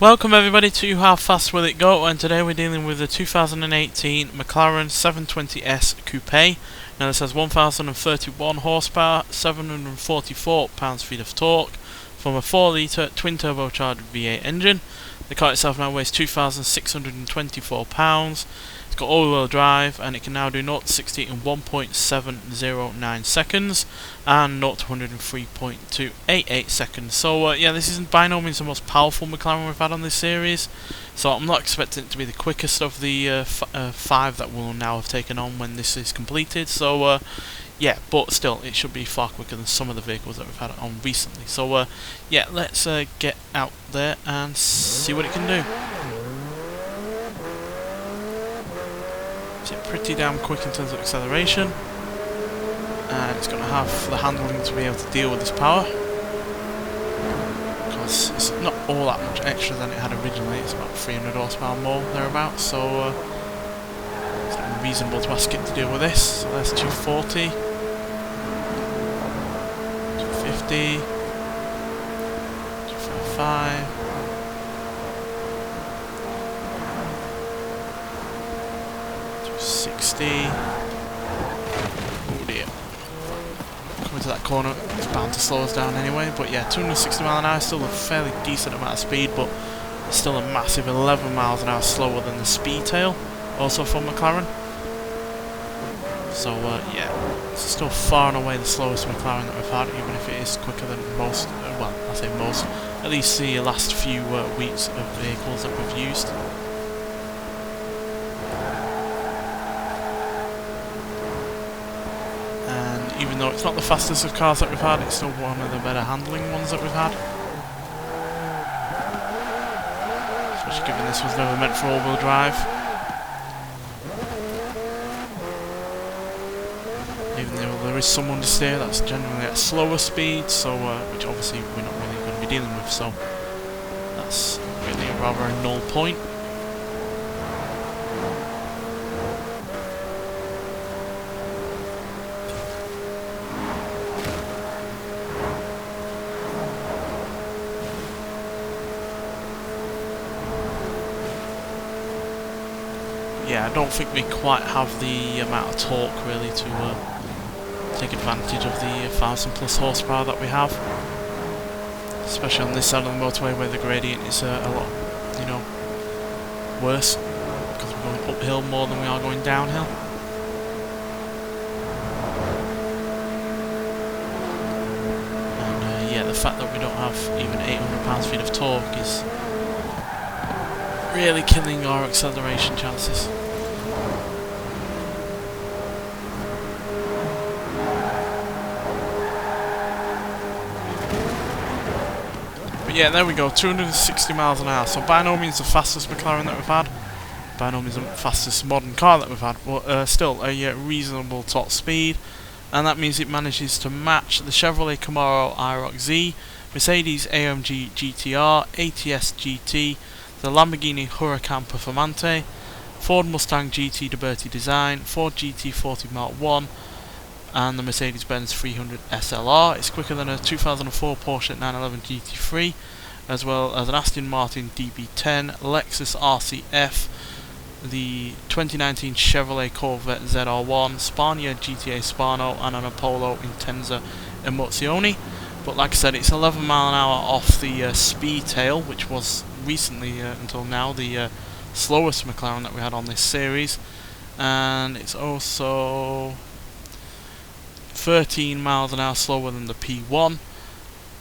Welcome everybody to How Fast Will It Go, and today we're dealing with the 2018 McLaren 720S Coupé. Now this has 1031 horsepower, 744 pounds-feet of torque from a 4 litre twin turbocharged V8 engine. The car itself now weighs 2,624 pounds. It's got all-wheel drive and it can now do 0 to 60 in 1.709 seconds and 0 to 103.288 seconds. So yeah, this isn't by no means the most powerful McLaren we've had on this series, so I'm not expecting it to be the quickest of the 5 that we'll now have taken on when this is completed. So yeah, but still it should be far quicker than some of the vehicles that we've had on recently. So yeah, let's get out there and see what it can do. It's pretty damn quick in terms of acceleration, and it's going to have the handling to be able to deal with this power, because it's not all that much extra than it had originally. It's about 300 horsepower more thereabouts, so it's not reasonable to ask it to deal with this. So there's 240, 250, 255. 60. Oh dear. Coming to that corner, it's bound to slow us down anyway. But yeah, 260 miles an hour is still a fairly decent amount of speed, but it's still a massive 11 miles an hour slower than the Speedtail, also from McLaren. So yeah, it's still far and away the slowest McLaren that we've had, even if it is quicker than most, well, I say most, at least the last few weeks of vehicles that we've used. Even though it's not the fastest of cars that we've had, it's still one of the better handling ones that we've had. Especially given this was never meant for all-wheel drive. Even though there is some understeer, that's generally at slower speed, so which obviously we're not really going to be dealing with, so that's really rather a null point. Yeah, I don't think we quite have the amount of torque really to take advantage of the 1,000 plus horsepower that we have, especially on this side of the motorway where the gradient is a lot, you know, worse, because we're going uphill more than we are going downhill. And yeah, the fact that we don't have even 800 pounds-feet of torque is really killing our acceleration chances. But yeah, there we go, 260 miles an hour. So by no means the fastest McLaren that we've had, by no means the fastest modern car that we've had, but still a reasonable top speed, and that means it manages to match the Chevrolet Camaro IROC Z, Mercedes AMG GTR, ATS GT, the Lamborghini Huracan Performante, Ford Mustang GT Liberty Design, Ford GT40 Mark 1, and the Mercedes-Benz 300 SLR. It's quicker than a 2004 Porsche 911 GT3, as well as an Aston Martin DB10, Lexus RCF, the 2019 Chevrolet Corvette ZR1, Spania GTA Spano, and an Apollo Intenza Emozioni. But like I said, it's 11 mile an hour off the Speedtail, which was recently, until now, the slowest McLaren that we had on this series. And it's also 13 miles an hour slower than the P1,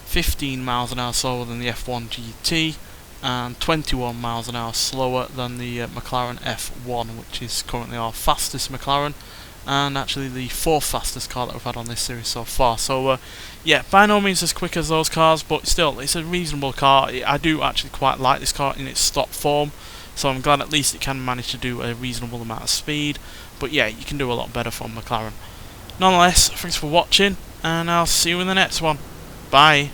15 miles an hour slower than the F1 GT, and 21 miles an hour slower than the McLaren F1, which is currently our fastest McLaren, and actually the 4th fastest car that we've had on this series so far. So yeah, by no means as quick as those cars, but still it's a reasonable car. I do actually quite like this car in its stock form, so I'm glad at least it can manage to do a reasonable amount of speed. But yeah, you can do a lot better from McLaren. Nonetheless, thanks for watching, and I'll see you in the next one. Bye.